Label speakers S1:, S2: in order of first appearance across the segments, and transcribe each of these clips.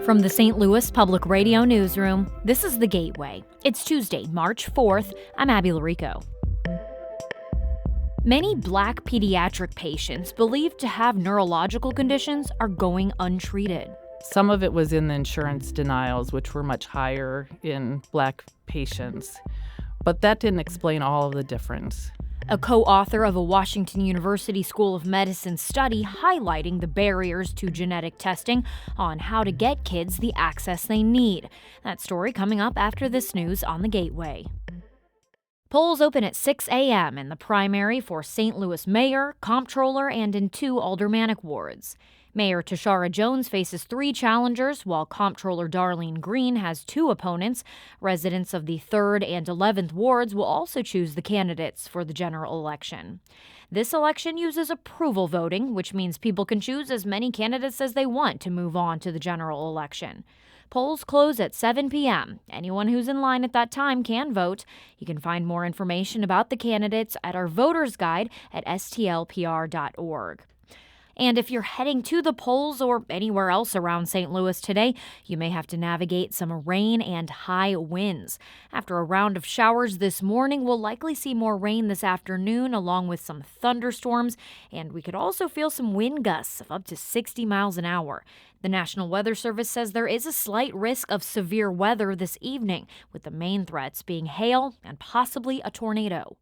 S1: From the St. Louis Public Radio Newsroom, this is The Gateway. It's Tuesday, March 4th. I'm Abby Larico. Many Black pediatric patients believed to have neurological conditions are going untreated.
S2: Some of it was in the insurance denials, which were much higher in Black patients. But that didn't explain all of the difference.
S1: A co-author of a Washington University School of Medicine study highlighting the barriers to genetic testing on how to get kids the access they need. That story coming up after this news on The Gateway. Polls open at 6 a.m. in the primary for St. Louis mayor, comptroller, and in 2 aldermanic wards. Mayor Tashara Jones faces 3 challengers, while Comptroller Darlene Green has 2 opponents. Residents of the 3rd and 11th wards will also choose the candidates for the general election. This election uses approval voting, which means people can choose as many candidates as they want to move on to the general election. Polls close at 7 p.m. Anyone who's in line at that time can vote. You can find more information about the candidates at our voter's guide at stlpr.org. And if you're heading to the polls or anywhere else around St. Louis today, you may have to navigate some rain and high winds. After a round of showers this morning, we'll likely see more rain this afternoon, along with some thunderstorms, and we could also feel some wind gusts of up to 60 miles an hour. The National Weather Service says there is a slight risk of severe weather this evening, with the main threats being hail and possibly a tornado.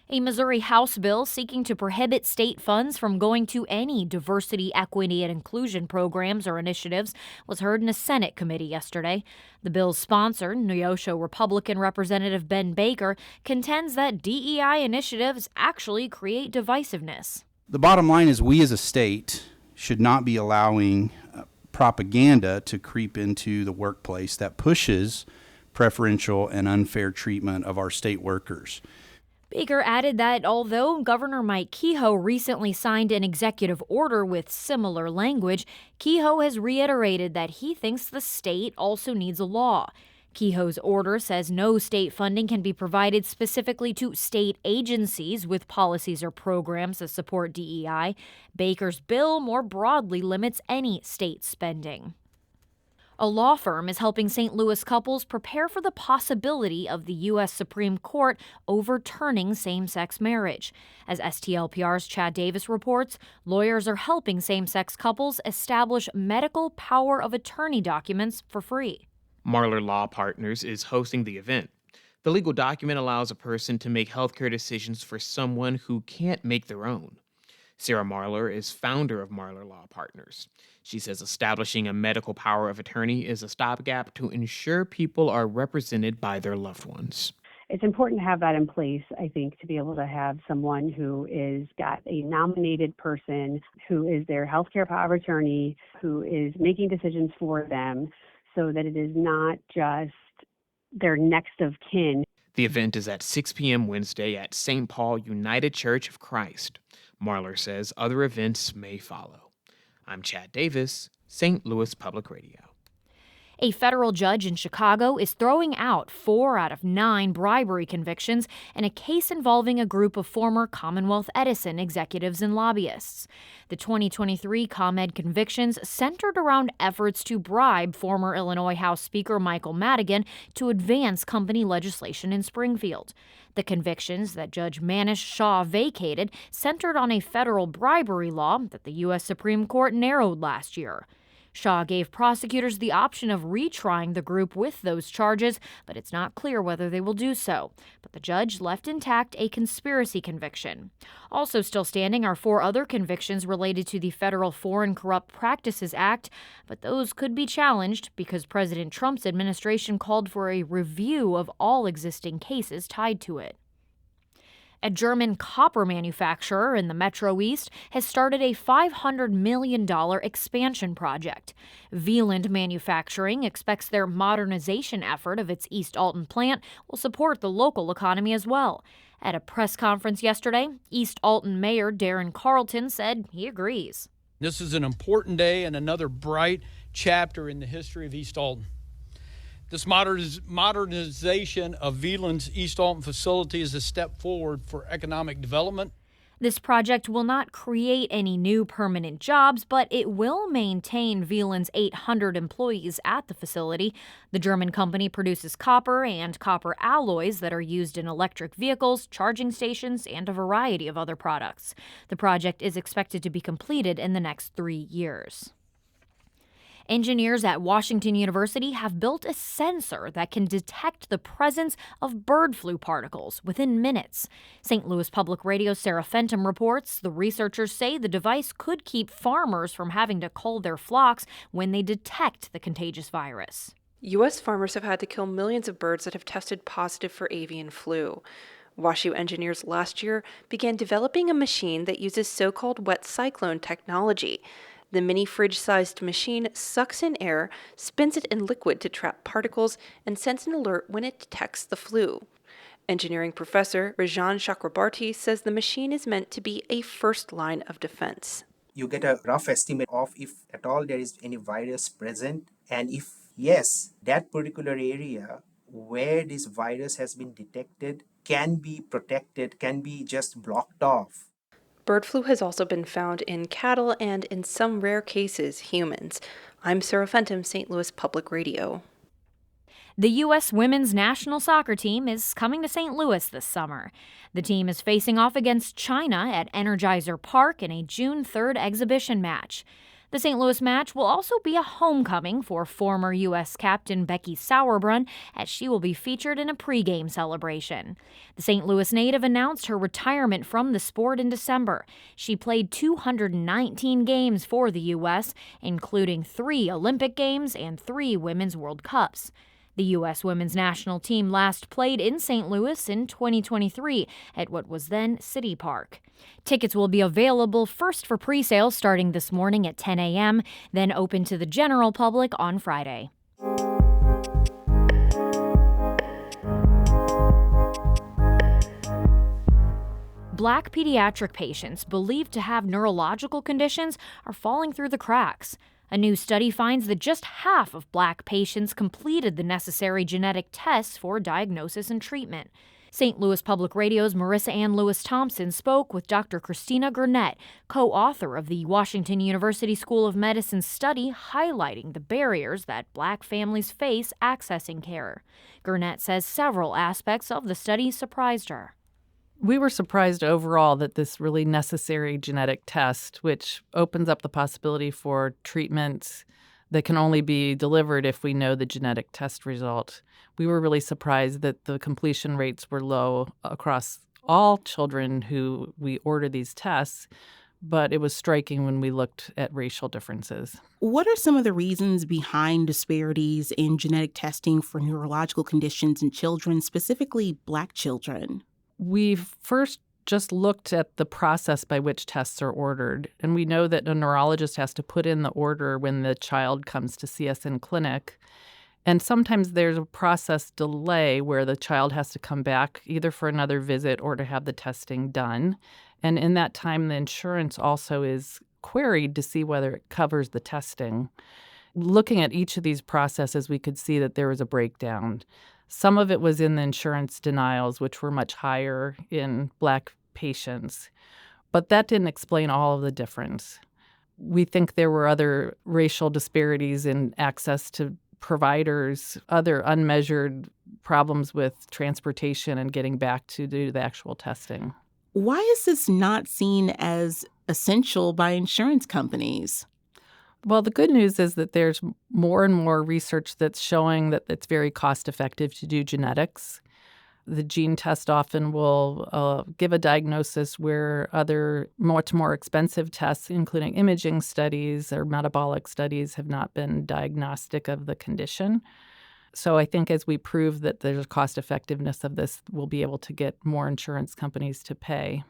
S1: A Missouri House bill seeking to prohibit state funds from going to any diversity, equity, and inclusion programs or initiatives was heard in a Senate committee yesterday. The bill's sponsor, Neosho Republican Representative Ben Baker, contends that DEI initiatives actually create divisiveness.
S3: The bottom line is we as a state should not be allowing propaganda to creep into the workplace that pushes preferential and unfair treatment of our state workers.
S1: Baker added that although Governor Mike Kehoe recently signed an executive order with similar language, Kehoe has reiterated that he thinks the state also needs a law. Kehoe's order says no state funding can be provided specifically to state agencies with policies or programs that support DEI. Baker's bill more broadly limits any state spending. A law firm is helping St. Louis couples prepare for the possibility of the U.S. Supreme Court overturning same-sex marriage. As STLPR's Chad Davis reports, lawyers are helping same-sex couples establish medical power of attorney documents for free.
S4: Marler Law Partners is hosting the event. The legal document allows a person to make healthcare decisions for someone who can't make their own. Sarah Marler is founder of Marler Law Partners. She says establishing a medical power of attorney is a stopgap to ensure people are represented by their loved ones.
S5: It's important to have that in place, I think, to be able to have someone who is got a nominated person who is their healthcare power of attorney, who is making decisions for them so that it is not just their next of kin.
S4: The event is at 6 p.m. Wednesday at St. Paul United Church of Christ. Marler says other events may follow. I'm Chad Davis, St. Louis Public Radio.
S1: A federal judge in Chicago is throwing out 4 out of 9 bribery convictions in a case involving a group of former Commonwealth Edison executives and lobbyists. The 2023 ComEd convictions centered around efforts to bribe former Illinois House Speaker Michael Madigan to advance company legislation in Springfield. The convictions that Judge Manish Shah vacated centered on a federal bribery law that the U.S. Supreme Court narrowed last year. Shah gave prosecutors the option of retrying the group with those charges, but it's not clear whether they will do so. But the judge left intact a conspiracy conviction. Also still standing are 4 other convictions related to the Federal Foreign Corrupt Practices Act, but those could be challenged because President Trump's administration called for a review of all existing cases tied to it. A German copper manufacturer in the Metro East has started a $500 million expansion project. Wieland Manufacturing expects their modernization effort of its East Alton plant will support the local economy as well. At a press conference yesterday, East Alton Mayor Darren Carlton said he agrees.
S6: This is an important day and another bright chapter in the history of East Alton. This modernization of Wieland's East Alton facility is a step forward for economic development.
S1: This project will not create any new permanent jobs, but it will maintain Wieland's 800 employees at the facility. The German company produces copper and copper alloys that are used in electric vehicles, charging stations, and a variety of other products. The project is expected to be completed in the next 3 years. Engineers at Washington University have built a sensor that can detect the presence of bird flu particles within minutes. St. Louis Public Radio's Sarah Fenton reports the researchers say the device could keep farmers from having to cull their flocks when they detect the contagious virus.
S7: U.S. farmers have had to kill millions of birds that have tested positive for avian flu. WashU engineers last year began developing a machine that uses so-called wet cyclone technology. The mini fridge-sized machine sucks in air, spins it in liquid to trap particles, and sends an alert when it detects the flu. Engineering professor Rajan Chakrabarti says the machine is meant to be a first line of defense.
S8: You get a rough estimate of if at all there is any virus present, and if yes, that particular area where this virus has been detected can be protected, can be just blocked off.
S7: Bird flu has also been found in cattle and, in some rare cases, humans. I'm Sarah Fenton, St. Louis Public Radio.
S1: The U.S. women's national soccer team is coming to St. Louis this summer. The team is facing off against China at Energizer Park in a June 3rd exhibition match. The St. Louis match will also be a homecoming for former U.S. captain Becky Sauerbrunn, as she will be featured in a pregame celebration. The St. Louis native announced her retirement from the sport in December. She played 219 games for the U.S., including 3 Olympic Games and 3 Women's World Cups. The U.S. women's national team last played in St. Louis in 2023 at what was then City Park. Tickets will be available first for pre-sale starting this morning at 10 a.m., then open to the general public on Friday. Black pediatric patients believed to have neurological conditions are falling through the cracks. A new study finds that just half of Black patients completed the necessary genetic tests for diagnosis and treatment. St. Louis Public Radio's Marissanne Lewis-Thompson spoke with Dr. Christina Gurnett, co-author of the Washington University School of Medicine study highlighting the barriers that Black families face accessing care. Gurnett says several aspects of the study surprised her.
S2: We were surprised overall that this really necessary genetic test, which opens up the possibility for treatments that can only be delivered if we know the genetic test result. We were really surprised that the completion rates were low across all children who we order these tests, but it was striking when we looked at racial differences.
S9: What are some of the reasons behind disparities in genetic testing for neurological conditions in children, specifically Black children?
S2: We first just looked at the process by which tests are ordered, and we know that a neurologist has to put in the order when the child comes to see us in clinic. And sometimes there's a process delay where the child has to come back either for another visit or to have the testing done. And in that time, the insurance also is queried to see whether it covers the testing. Looking at each of these processes, we could see that there was a breakdown. Some of it was in the insurance denials, which were much higher in Black patients. But that didn't explain all of the difference. We think there were other racial disparities in access to providers, other unmeasured problems with transportation and getting back to do the actual testing.
S9: Why is this not seen as essential by insurance companies?
S2: Well, the good news is that there's more and more research that's showing that it's very cost-effective to do genetics. The gene test often will give a diagnosis where other much more expensive tests, including imaging studies or metabolic studies, have not been diagnostic of the condition. So I think as we prove that there's cost-effectiveness of this, we'll be able to get more insurance companies to pay.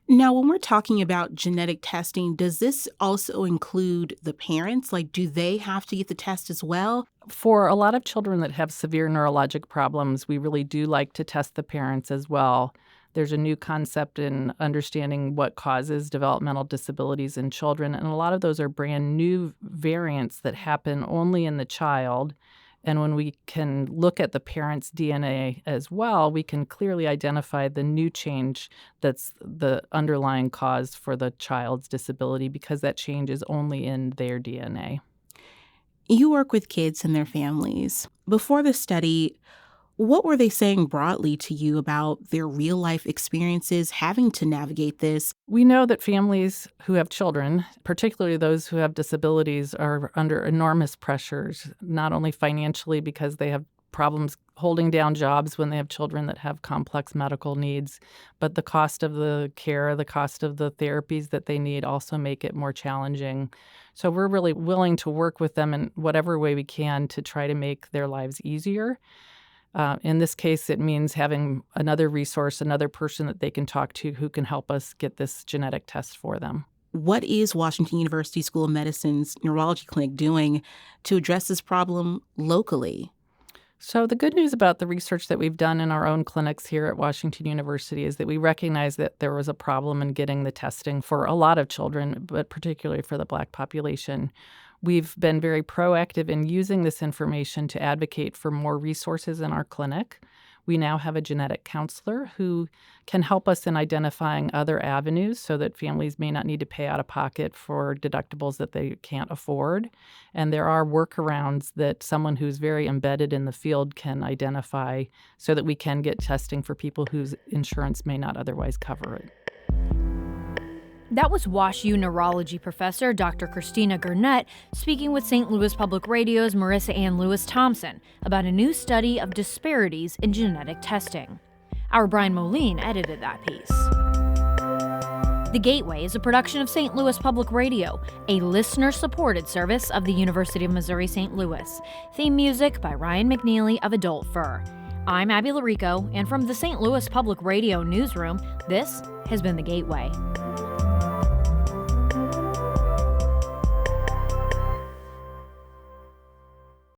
S9: Now, when we're talking about genetic testing, does this also include the parents? Like, do they have to get the test as well?
S2: For a lot of children that have severe neurologic problems, we really do like to test the parents as well. There's a new concept in understanding what causes developmental disabilities in children, and a lot of those are brand new variants that happen only in the child. And when we can look at the parent's DNA as well, we can clearly identify the new change that's the underlying cause for the child's disability, because that change is only in their DNA.
S9: You work with kids and their families. Before the study, what were they saying broadly to you about their real-life experiences having to navigate this?
S2: We know that families who have children, particularly those who have disabilities, are under enormous pressures, not only financially because they have problems holding down jobs when they have children that have complex medical needs, but the cost of the care, the cost of the therapies that they need also make it more challenging. So we're really willing to work with them in whatever way we can to try to make their lives easier. In this case, it means having another resource, another person that they can talk to who can help us get this genetic test for them.
S9: What is Washington University School of Medicine's neurology clinic doing to address this problem locally?
S2: So the good news about the research that we've done in our own clinics here at Washington University is that we recognize that there was a problem in getting the testing for a lot of children, but particularly for the Black population. We've been very proactive in using this information to advocate for more resources in our clinic. We now have a genetic counselor who can help us in identifying other avenues so that families may not need to pay out of pocket for deductibles that they can't afford. And there are workarounds that someone who's very embedded in the field can identify so that we can get testing for people whose insurance may not otherwise cover it.
S1: That was WashU neurology professor Dr. Christina Gurnett speaking with St. Louis Public Radio's Marissanne Lewis-Thompson about a new study of disparities in genetic testing. Our Brian Moline edited that piece. The Gateway is a production of St. Louis Public Radio, a listener-supported service of the University of Missouri-St. Louis. Theme music by Ryan McNeely of Adult Fur. I'm Abby Larico, and from the St. Louis Public Radio newsroom, this has been The Gateway.